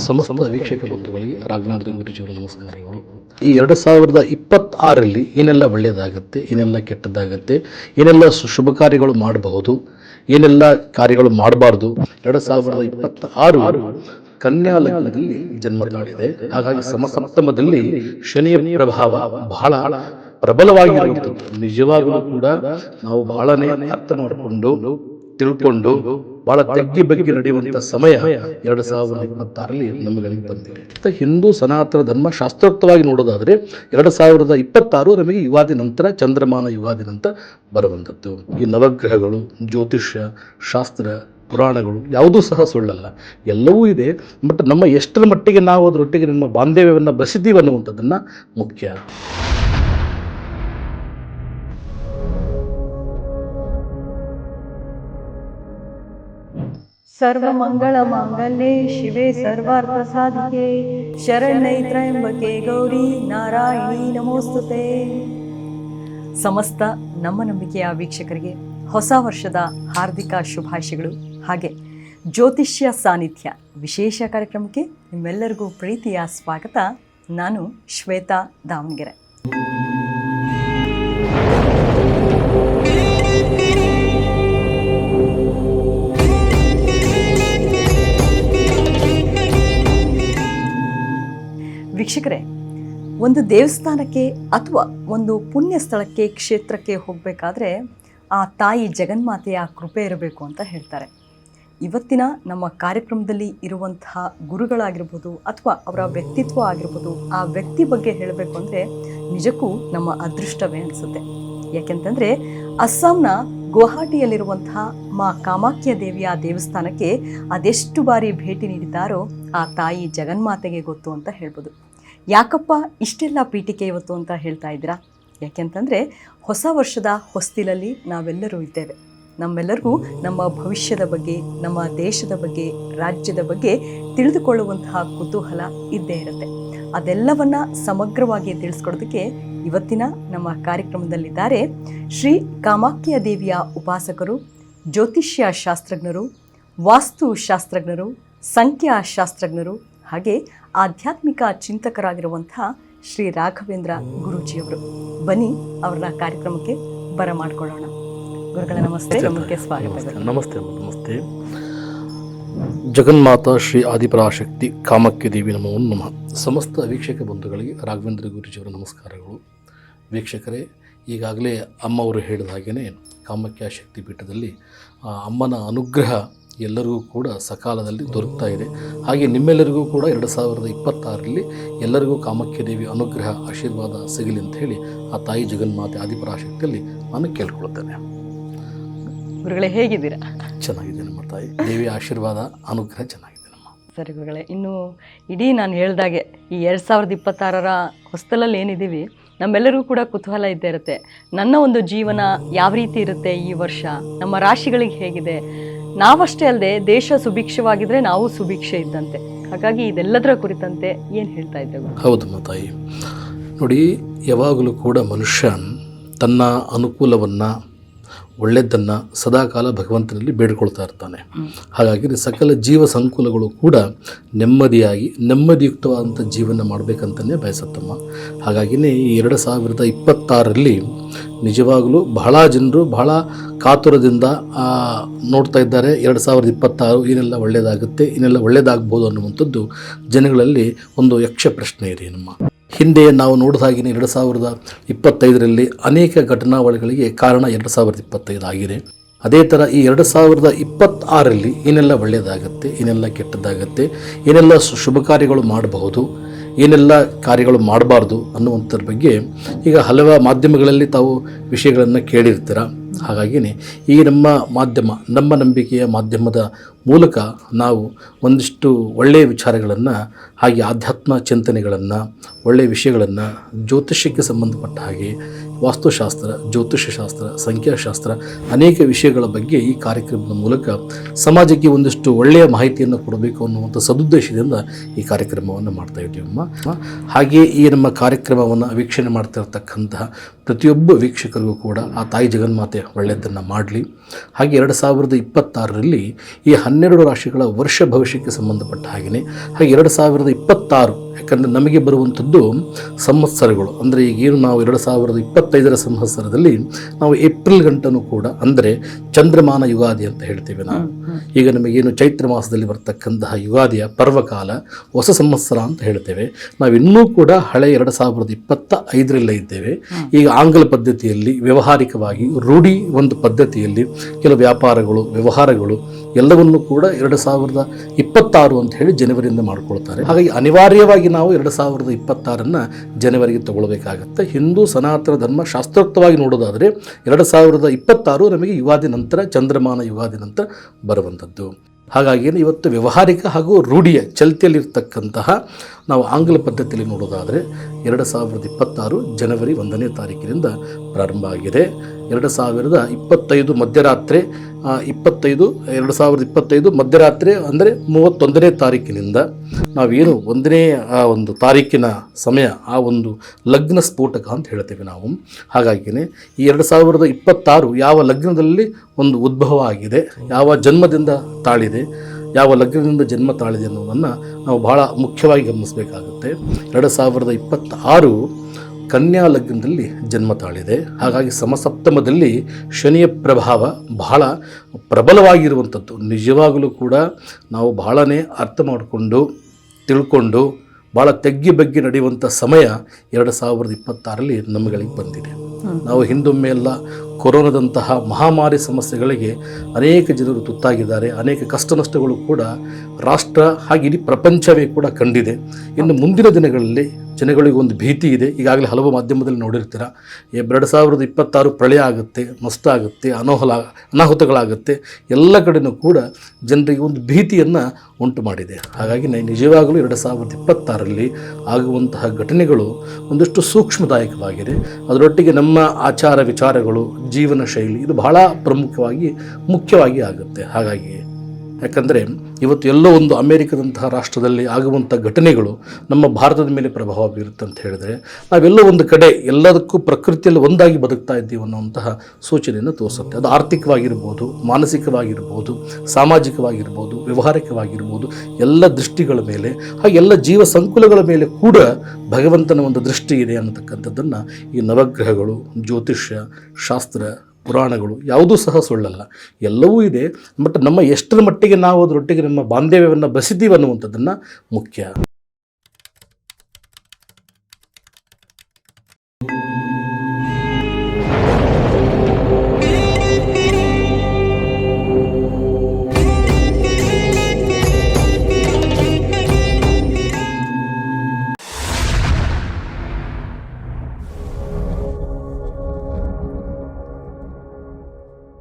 ಸಮಸ್ತ ವೀಕ್ಷಕ ಬಂಧುಗಳಿಗೆ ರಾಘವೇಂದ್ರ ಗುರುಜಿಯವರ ನಮಸ್ಕಾರಗಳು. ಈ 2026ರಲ್ಲಿ ಏನೆಲ್ಲ ಒಳ್ಳೆಯದಾಗುತ್ತೆ, ಏನೆಲ್ಲ ಕೆಟ್ಟದ್ದಾಗುತ್ತೆ, ಏನೆಲ್ಲ ಶುಭ ಕಾರ್ಯಗಳು ಮಾಡಬಹುದು, ಏನೆಲ್ಲ ಕಾರ್ಯಗಳು ಮಾಡಬಾರ್ದು. 2026 ಕನ್ಯಾ ಲಗ್ನದಲ್ಲಿ ಜನ್ಮ ತಾಳಿದೆ. ಹಾಗಾಗಿ ಸಮಸಪ್ತಮದಲ್ಲಿ ಶನಿಯ ಪ್ರಭಾವ ಬಹಳ ಪ್ರಬಲವಾಗಿರುತ್ತದೆ. ನಿಜವಾಗಲೂ ಕೂಡ ನಾವು ಬಹಳನೇ ಅರ್ಥ ಮಾಡಿಕೊಂಡು ತಿಳ್ಕೊಂಡು ಬಹಳ ತಗ್ಗಿ ಬಗ್ಗಿ ನಡೆಯುವಂಥ ಸಮಯ 2026ರಲ್ಲಿ ನಮಗೆ ಬಂದಿದೆ. ಹಿಂದೂ ಸನಾತನ ಧರ್ಮ ಶಾಸ್ತ್ರೋಕ್ತವಾಗಿ ನೋಡೋದಾದರೆ 2026 ನಮಗೆ ಯುಗಾದಿ ನಂತರ, ಚಂದ್ರಮಾನ ಯುಗಾದಿ ನಂತರ ಬರುವಂಥದ್ದು. ಈ ನವಗ್ರಹಗಳು, ಜ್ಯೋತಿಷ್ಯ ಶಾಸ್ತ್ರ, ಪುರಾಣಗಳು ಯಾವುದೂ ಸಹ ಸುಳ್ಳಲ್ಲ, ಎಲ್ಲವೂ ಇದೆ. ಬಟ್ ನಮ್ಮ ಎಷ್ಟರ ಮಟ್ಟಿಗೆ ನಾವು ಅದರೊಟ್ಟಿಗೆ ನಮ್ಮ ಬಾಂಧವ್ಯವನ್ನು ಬೆಸೆದೀವಿ ಅನ್ನುವಂಥದ್ದನ್ನು ಮುಖ್ಯ. ಸರ್ವಮಂಗಳ ಮಾಂಗಲ್ಯೆ ಶಿವೆ ಸರ್ವಾರ್ಥ ಸಾಧಿಕೆ ಶರಣ್ಯೈ ತ್ರ್ಯಂಬಕೆ ಗೌರಿ ನಾರಾಯಣಿ ನಮೋಸ್ತುತೆ. ಸಮಸ್ತ ನಮ್ಮ ನಂಬಿಕೆಯ ವೀಕ್ಷಕರಿಗೆ ಹೊಸ ವರ್ಷದ ಹಾರ್ದಿಕ ಶುಭಾಶಯಗಳು. ಹಾಗೆ ಜ್ಯೋತಿಷ್ಯ ಸಾನ್ನಿಧ್ಯ ವಿಶೇಷ ಕಾರ್ಯಕ್ರಮಕ್ಕೆ ನಿಮ್ಮೆಲ್ಲರಿಗೂ ಪ್ರೀತಿಯ ಸ್ವಾಗತ. ನಾನು ಶ್ವೇತಾ ದಾವಣಗೆರೆ. ವೀಕ್ಷಕರೇ, ಒಂದು ದೇವಸ್ಥಾನಕ್ಕೆ ಅಥವಾ ಒಂದು ಪುಣ್ಯ ಸ್ಥಳಕ್ಕೆ, ಕ್ಷೇತ್ರಕ್ಕೆ ಹೋಗಬೇಕಾದ್ರೆ ಆ ತಾಯಿ ಜಗನ್ಮಾತೆಯ ಕೃಪೆ ಇರಬೇಕು ಅಂತ ಹೇಳ್ತಾರೆ. ಇವತ್ತಿನ ನಮ್ಮ ಕಾರ್ಯಕ್ರಮದಲ್ಲಿ ಇರುವಂತಹ ಗುರುಗಳಾಗಿರ್ಬೋದು ಅಥವಾ ಅವರ ವ್ಯಕ್ತಿತ್ವ ಆಗಿರ್ಬೋದು, ಆ ವ್ಯಕ್ತಿ ಬಗ್ಗೆ ಹೇಳಬೇಕು ಅಂದರೆ ನಿಜಕ್ಕೂ ನಮ್ಮ ಅದೃಷ್ಟವೇ ಅನಿಸುತ್ತೆ. ಯಾಕೆಂತಂದರೆ ಅಸ್ಸಾಂನ ಗುವಾಹಟಿಯಲ್ಲಿರುವಂತಹ ಮಾ ಕಾಮಾಖ್ಯ ದೇವಿಯ ದೇವಸ್ಥಾನಕ್ಕೆ ಅದೆಷ್ಟು ಬಾರಿ ಭೇಟಿ ನೀಡಿದ್ದಾರೋ ಆ ತಾಯಿ ಜಗನ್ಮಾತೆಗೆ ಗೊತ್ತು ಅಂತ ಹೇಳ್ಬೋದು. ಯಾಕಪ್ಪ ಇಷ್ಟೆಲ್ಲ ಪೀಠಿಕೆ ಇವತ್ತು ಅಂತ ಹೇಳ್ತಾ ಇದ್ದೀರಾ? ಯಾಕೆಂತಂದರೆ ಹೊಸ ವರ್ಷದ ಹೊಸ್ತಿಲಲ್ಲಿ ನಾವೆಲ್ಲರೂ ಇದ್ದೇವೆ. ನಮ್ಮೆಲ್ಲರಿಗೂ ನಮ್ಮ ಭವಿಷ್ಯದ ಬಗ್ಗೆ, ನಮ್ಮ ದೇಶದ ಬಗ್ಗೆ, ರಾಜ್ಯದ ಬಗ್ಗೆ ತಿಳಿದುಕೊಳ್ಳುವಂತಹ ಕುತೂಹಲ ಇದ್ದೇ ಇರುತ್ತೆ. ಅದೆಲ್ಲವನ್ನ ಸಮಗ್ರವಾಗಿ ತಿಳಿಸ್ಕೊಡೋದಕ್ಕೆ ಇವತ್ತಿನ ನಮ್ಮ ಕಾರ್ಯಕ್ರಮದಲ್ಲಿದ್ದಾರೆ ಶ್ರೀ ಕಾಮಾಖ್ಯ ದೇವಿಯ ಉಪಾಸಕರು, ಜ್ಯೋತಿಷ್ಯ ಶಾಸ್ತ್ರಜ್ಞರು, ವಾಸ್ತು ಶಾಸ್ತ್ರಜ್ಞರು, ಸಂಖ್ಯಾಶಾಸ್ತ್ರಜ್ಞರು, ಹಾಗೆ ಆಧ್ಯಾತ್ಮಿಕ ಚಿಂತಕರಾಗಿರುವಂತಹ ಶ್ರೀ ರಾಘವೇಂದ್ರ ಗುರೂಜಿಯವರು. ಬನ್ನಿ ಅವರ ಕಾರ್ಯಕ್ರಮಕ್ಕೆ ಬರಮಾಡ್ಕೊಳ್ಳೋಣ. ಗುರುಗಳ ನಮಸ್ತೆ, ನಮಗೆ ಸ್ವಾಗತ. ನಮಸ್ತೆ. ನಮಸ್ತೆ. ಜಗನ್ಮಾತಾ ಶ್ರೀ ಆದಿಪರಾಶಕ್ತಿ ಕಾಮಾಖ್ಯ ದೇವಿ ನಮೋ ನಮಃ. ಸಮಸ್ತ ವೀಕ್ಷಕ ಬಂಧುಗಳಿಗೆ ರಾಘವೇಂದ್ರ ಗುರೂಜಿಯವರ ನಮಸ್ಕಾರಗಳು. ವೀಕ್ಷಕರೇ, ಈಗಾಗಲೇ ಅಮ್ಮವರು ಹೇಳಿದ ಹಾಗೆಯೇ ಕಾಮಾಖ್ಯ ಶಕ್ತಿ ಪೀಠದಲ್ಲಿ ಅಮ್ಮನ ಅನುಗ್ರಹ ಎಲ್ಲರಿಗೂ ಕೂಡ ಸಕಾಲದಲ್ಲಿ ದೊರಕ್ತಾ ಇದೆ. ಹಾಗೆ ನಿಮ್ಮೆಲ್ಲರಿಗೂ ಕೂಡ 2026ರಲ್ಲಿ ಎಲ್ಲರಿಗೂ ಕಾಮಾಖ್ಯ ದೇವಿ ಅನುಗ್ರಹ ಆಶೀರ್ವಾದ ಸಿಗಲಿ ಅಂತ ಹೇಳಿ ಆ ತಾಯಿ ಜಗನ್ಮಾತೆ ಆದಿಪರಾಶಕ್ತಿಯಲ್ಲಿ ನಾನು ಕೇಳ್ಕೊಳ್ತೇನೆ. ಗುರುಗಳೇ, ಹೇಗಿದ್ದೀರಾ? ಚೆನ್ನಾಗಿದೆ ನಮ್ಮ ತಾಯಿ ದೇವಿ ಆಶೀರ್ವಾದ ಅನುಗ್ರಹ ಚೆನ್ನಾಗಿದೆ ನಮ್ಮ. ಸರಿ ಗುರುಗಳೇ, ಇನ್ನು ಇಡೀ ನಾನು ಹೇಳ್ದಾಗೆ ಈ 2026ರ ಹೊಸ್ತಲಲ್ಲಿ ಏನಿದ್ದೀವಿ ನಮ್ಮೆಲ್ಲರಿಗೂ ಕೂಡ ಕುತೂಹಲ ಇದ್ದೇ ಇರುತ್ತೆ. ನನ್ನ ಒಂದು ಜೀವನ ಯಾವ ರೀತಿ ಇರುತ್ತೆ ಈ ವರ್ಷ, ನಮ್ಮ ರಾಶಿಗಳಿಗೆ ಹೇಗಿದೆ, ನಾವಷ್ಟೇ ಅಲ್ಲದೆ ದೇಶ ಸುಭಿಕ್ಷವಾಗಿದ್ರೆ ನಾವು ಸುಭಿಕ್ಷೆ ಇದ್ದಂತೆ. ಹಾಗಾಗಿ ಇದೆಲ್ಲದರ ಕುರಿತಂತೆ ಏನು ಹೇಳ್ತಾ ಇದ್ದೇವೆ? ಹೌದಮ್ಮ ತಾಯಿ, ನೋಡಿ, ಯಾವಾಗಲೂ ಕೂಡ ಮನುಷ್ಯ ತನ್ನ ಅನುಕೂಲವನ್ನು, ಒಳ್ಳೆಯದನ್ನು ಸದಾಕಾಲ ಭಗವಂತನಲ್ಲಿ ಬೇಡಿಕೊಳ್ತಾ ಇರ್ತಾನೆ. ಹಾಗಾಗಿ ಸಕಲ ಜೀವ ಸಂಕುಲಗಳು ಕೂಡ ನೆಮ್ಮದಿಯಾಗಿ ನೆಮ್ಮದಿಯುಕ್ತವಾದಂಥ ಜೀವನ ಮಾಡಬೇಕಂತಲೇ ಬಯಸುತ್ತಮ್ಮ. ಹಾಗಾಗಿಯೇ ಈ 2026ರಲ್ಲಿ ನಿಜವಾಗಲೂ ಬಹಳ ಜನರು ಬಹಳ ಕಾತುರದಿಂದ ನೋಡ್ತಾ ಇದ್ದಾರೆ. 2026 ಏನೆಲ್ಲ ಒಳ್ಳೆಯದಾಗುತ್ತೆ, ಏನೆಲ್ಲ ಒಳ್ಳೆಯದಾಗ್ಬೋದು ಅನ್ನುವಂಥದ್ದು ಜನಗಳಲ್ಲಿ ಒಂದು ಯಕ್ಷ ಪ್ರಶ್ನೆ ಇದೆ ನಮ್ಮ. ಹಿಂದೆ ನಾವು ನೋಡಿದ ಹಾಗೆಯೇ 2025ರಲ್ಲಿ ಅನೇಕ ಘಟನಾವಳಿಗಳಿಗೆ ಕಾರಣ 2025 ಆಗಿದೆ. ಅದೇ ಥರ ಈ 2026ರಲ್ಲಿ ಏನೆಲ್ಲ ಒಳ್ಳೆಯದಾಗುತ್ತೆ, ಏನೆಲ್ಲ ಕೆಟ್ಟದ್ದಾಗುತ್ತೆ, ಏನೆಲ್ಲ ಶುಭ ಕಾರ್ಯಗಳು ಮಾಡಬಹುದು, ಏನೆಲ್ಲ ಕಾರ್ಯಗಳು ಮಾಡಬಾರ್ದು ಅನ್ನುವಂಥದ್ರ ಬಗ್ಗೆ ಈಗ ಹಲವು ಮಾಧ್ಯಮಗಳಲ್ಲಿ ತಾವು ವಿಷಯಗಳನ್ನು ಕೇಳಿರ್ತೀರ. ಹಾಗಾಗಿಯೇ ಈ ನಮ್ಮ ಮಾಧ್ಯಮ, ನಮ್ಮ ನಂಬಿಕೆಯ ಮಾಧ್ಯಮದ ಮೂಲಕ ನಾವು ಒಂದಿಷ್ಟು ಒಳ್ಳೆಯ ವಿಚಾರಗಳನ್ನು, ಹಾಗೆ ಆಧ್ಯಾತ್ಮ ಚಿಂತನೆಗಳನ್ನು, ಒಳ್ಳೆಯ ವಿಷಯಗಳನ್ನು ಜ್ಯೋತಿಷ್ಯಕ್ಕೆ ಸಂಬಂಧಪಟ್ಟ ಹಾಗೆ ವಾಸ್ತುಶಾಸ್ತ್ರ, ಜ್ಯೋತಿಷ್ಯಶಾಸ್ತ್ರ, ಸಂಖ್ಯಾಶಾಸ್ತ್ರ ಅನೇಕ ವಿಷಯಗಳ ಬಗ್ಗೆ ಈ ಕಾರ್ಯಕ್ರಮದ ಮೂಲಕ ಸಮಾಜಕ್ಕೆ ಒಂದಿಷ್ಟು ಒಳ್ಳೆಯ ಮಾಹಿತಿಯನ್ನು ಕೊಡಬೇಕು ಅನ್ನುವಂಥ ಸದುದ್ದೇಶದಿಂದ ಈ ಕಾರ್ಯಕ್ರಮವನ್ನು ಮಾಡ್ತಾ ಇದ್ದೀವಮ್ಮ. ಹಾಗೆಯೇ ಈ ನಮ್ಮ ಕಾರ್ಯಕ್ರಮವನ್ನು ವೀಕ್ಷಣೆ ಮಾಡ್ತಾ ಇರತಕ್ಕಂತಹ ಪ್ರತಿಯೊಬ್ಬ ವೀಕ್ಷಕರಿಗೂ ಕೂಡ ಆ ತಾಯಿ ಜಗನ್ಮಾತೆ ಒಳ್ಳೆಯದನ್ನು ಮಾಡಲಿ. ಹಾಗೆ 2026ರಲ್ಲಿ ಈ 12 ರಾಶಿಗಳ ವರ್ಷ ಭವಿಷ್ಯಕ್ಕೆ ಸಂಬಂಧಪಟ್ಟ ಹಾಗೆಯೇ ಹಾಗೆ 2026, ಯಾಕಂದರೆ ನಮಗೆ ಬರುವಂಥದ್ದು ಸಂವತ್ಸರಗಳು, ಅಂದರೆ ಈಗೇನು ನಾವು 2025ರ ಸಂವತ್ಸರದಲ್ಲಿ ನಾವು ಏಪ್ರಿಲ್ ಗಂಟನೂ ಕೂಡ, ಅಂದರೆ ಚಂದ್ರಮಾನ ಯುಗಾದಿ ಅಂತ ಹೇಳ್ತೀವಿ ನಾವು. ಈಗ ನಮಗೇನು ಚೈತ್ರ ಮಾಸದಲ್ಲಿ ಬರ್ತಕ್ಕಂತಹ ಯುಗಾದಿಯ ಪರ್ವಕಾಲ, ಹೊಸ ಸಂವತ್ಸರ ಅಂತ ಹೇಳ್ತೇವೆ. ನಾವಿನ್ನೂ ಕೂಡ ಹಳೆ 2025ರಲ್ಲೇ ಇದ್ದೇವೆ. ಈಗ ಆಂಗ್ಲ ಪದ್ಧತಿಯಲ್ಲಿ ವ್ಯಾವಹಾರಿಕವಾಗಿ ರೂಢಿ ಒಂದು ಪದ್ಧತಿಯಲ್ಲಿ ಕೆಲವು ವ್ಯಾಪಾರಗಳು, ವ್ಯವಹಾರಗಳು ಎಲ್ಲವನ್ನೂ ಕೂಡ 2026 ಅಂತ ಹೇಳಿ ಜನವರಿಯಿಂದ ಮಾಡ್ಕೊಳ್ತಾರೆ. ಹಾಗಾಗಿ ಅನಿವಾರ್ಯವಾಗಿ ನಾವು 2026 ಜನವರಿಗೆ ತಗೊಳ್ಬೇಕಾಗತ್ತೆ. ಹಿಂದೂ ಸನಾತನ ಧರ್ಮ ಶಾಸ್ತ್ರೋಕ್ತವಾಗಿ ನೋಡೋದಾದರೆ 2026 ನಮಗೆ ಯುಗಾದಿ ನಂತರ, ಚಂದ್ರಮಾನ ಯುಗಾದಿ ನಂತರ ಬರುವಂಥದ್ದು. ಹಾಗಾಗಿ ಇವತ್ತು ವ್ಯಾವಹಾರಿಕ ಹಾಗೂ ರೂಢಿಯ ಚಾಲ್ತಿಯಲ್ಲಿರ್ತಕ್ಕಂತಹ ನಾವು ಆಂಗ್ಲ ಪದ್ಧತಿಯಲ್ಲಿ ನೋಡೋದಾದರೆ 2026 ಜನವರಿ 1ನೇ ತಾರೀಕಿನಿಂದ ಪ್ರಾರಂಭ ಆಗಿದೆ. 2025 ಮಧ್ಯರಾತ್ರಿ 2025 ಮಧ್ಯರಾತ್ರಿ ಅಂದರೆ 31ನೇ ತಾರೀಕಿನಿಂದ ನಾವೇನು 1ನೇ ಒಂದು ತಾರೀಕಿನ ಸಮಯ ಆ ಒಂದು ಲಗ್ನ ಸ್ಫೋಟಕ ಅಂತ ಹೇಳ್ತೇವೆ ನಾವು. ಹಾಗಾಗಿಯೇ ಈ 2026 ಯಾವ ಲಗ್ನದಲ್ಲಿ ಒಂದು ಉದ್ಭವ ಆಗಿದೆ, ಯಾವ ಜನ್ಮದಿಂದ ತಾಳಿದೆ, ಯಾವ ಲಗ್ನದಿಂದ ಜನ್ಮ ತಾಳಿದೆ ಅನ್ನೋದನ್ನು ನಾವು ಬಹಳ ಮುಖ್ಯವಾಗಿ ಗಮನಿಸಬೇಕಾಗುತ್ತೆ. 2026 ಕನ್ಯಾ ಲಗ್ನದಲ್ಲಿ ಜನ್ಮ ತಾಳಿದೆ. ಹಾಗಾಗಿ ಸಮಸಪ್ತಮದಲ್ಲಿ ಶನಿಯ ಪ್ರಭಾವ ಬಹಳ ಪ್ರಬಲವಾಗಿರುವಂಥದ್ದು. ನಿಜವಾಗಲೂ ಕೂಡ ನಾವು ಬಹಳನೇ ಅರ್ಥ ಮಾಡಿಕೊಂಡು ತಿಳ್ಕೊಂಡು ಭಾಳ ತೆಗ್ಗಿ ಬಗ್ಗೆ ನಡೆಯುವಂಥ ಸಮಯ 2026ರಲ್ಲಿ ನಮ್ಮಗಳಿಗೆ ಬಂದಿದೆ. ನಾವು ಹಿಂದೊಮ್ಮೆ ಎಲ್ಲ ಕೊರೋನಾದಂತಹ ಮಹಾಮಾರಿ ಸಮಸ್ಯೆಗಳಿಗೆ ಅನೇಕ ಜನರು ತುತ್ತಾಗಿದ್ದಾರೆ. ಅನೇಕ ಕಷ್ಟ ನಷ್ಟಗಳು ಕೂಡ ರಾಷ್ಟ್ರ ಹಾಗೆ ಇಡೀ ಪ್ರಪಂಚವೇ ಕೂಡ ಕಂಡಿದೆ. ಇನ್ನು ಮುಂದಿನ ದಿನಗಳಲ್ಲಿ ಜನಗಳಿಗೆ ಒಂದು ಭೀತಿ ಇದೆ. ಈಗಾಗಲೇ ಹಲವು ಮಾಧ್ಯಮದಲ್ಲಿ ನೋಡಿರ್ತೀರ, 2026 ಪ್ರಳಯ ಆಗುತ್ತೆ, ನಷ್ಟ ಆಗುತ್ತೆ, ಅನಾಹುತಗಳಾಗುತ್ತೆ, ಎಲ್ಲ ಕಡೆಯೂ ಕೂಡ ಜನರಿಗೆ ಒಂದು ಭೀತಿಯನ್ನು ಉಂಟು ಮಾಡಿದೆ. ಹಾಗಾಗಿ ನಿಜವಾಗಲೂ 2026ರಲ್ಲಿ ಆಗುವಂತಹ ಘಟನೆಗಳು ಒಂದಷ್ಟು ಸೂಕ್ಷ್ಮದಾಯಕವಾಗಿದೆ. ಅದರೊಟ್ಟಿಗೆ ನಮ್ಮ ಆಚಾರ ವಿಚಾರಗಳು, ಜೀವನ ಶೈಲಿ ಇದು ಬಹಳ ಮುಖ್ಯವಾಗಿ ಆಗುತ್ತೆ. ಹಾಗಾಗಿ ಯಾಕಂದರೆ ಇವತ್ತು ಎಲ್ಲೋ ಒಂದು ಅಮೇರಿಕದಂತಹ ರಾಷ್ಟ್ರದಲ್ಲಿ ಆಗುವಂಥ ಘಟನೆಗಳು ನಮ್ಮ ಭಾರತದ ಮೇಲೆ ಪ್ರಭಾವ ಬೀರುತ್ತೆ ಅಂತ ಹೇಳಿದರೆ, ನಾವೆಲ್ಲೋ ಒಂದು ಕಡೆ ಎಲ್ಲದಕ್ಕೂ ಪ್ರಕೃತಿಯಲ್ಲಿ ಒಂದಾಗಿ ಬದುಕ್ತಾ ಇದ್ದೀವಿ ಅನ್ನುವಂತಹ ಸೂಚನೆಯನ್ನು ತೋರಿಸುತ್ತೆ. ಅದು ಆರ್ಥಿಕವಾಗಿರ್ಬೋದು, ಮಾನಸಿಕವಾಗಿರ್ಬೋದು, ಸಾಮಾಜಿಕವಾಗಿರ್ಬೋದು, ವ್ಯವಹಾರಿಕವಾಗಿರ್ಬೋದು, ಎಲ್ಲ ದೃಷ್ಟಿಗಳ ಮೇಲೆ ಹಾಗೆ ಎಲ್ಲ ಜೀವ ಸಂಕುಲಗಳ ಮೇಲೆ ಕೂಡ ಭಗವಂತನ ಒಂದು ದೃಷ್ಟಿ ಇದೆ ಅನ್ನತಕ್ಕಂಥದ್ದನ್ನು ಈ ನವಗ್ರಹಗಳು, ಜ್ಯೋತಿಷ್ಯ ಶಾಸ್ತ್ರ, ಪುರಾಣಗಳು ಯಾವುದೂ ಸಹ ಸುಳ್ಳಲ್ಲ, ಎಲ್ಲವೂ ಇದೆ. ಬಟ್ ನಮ್ಮ ಎಷ್ಟರ ಮಟ್ಟಿಗೆ ನಾವು ಅದರೊಟ್ಟಿಗೆ ನಮ್ಮ ಬಾಂಧವ್ಯವನ್ನು ಬೆಸೆದೀವಿ ಅನ್ನುವಂಥದ್ದನ್ನು ಮುಖ್ಯ.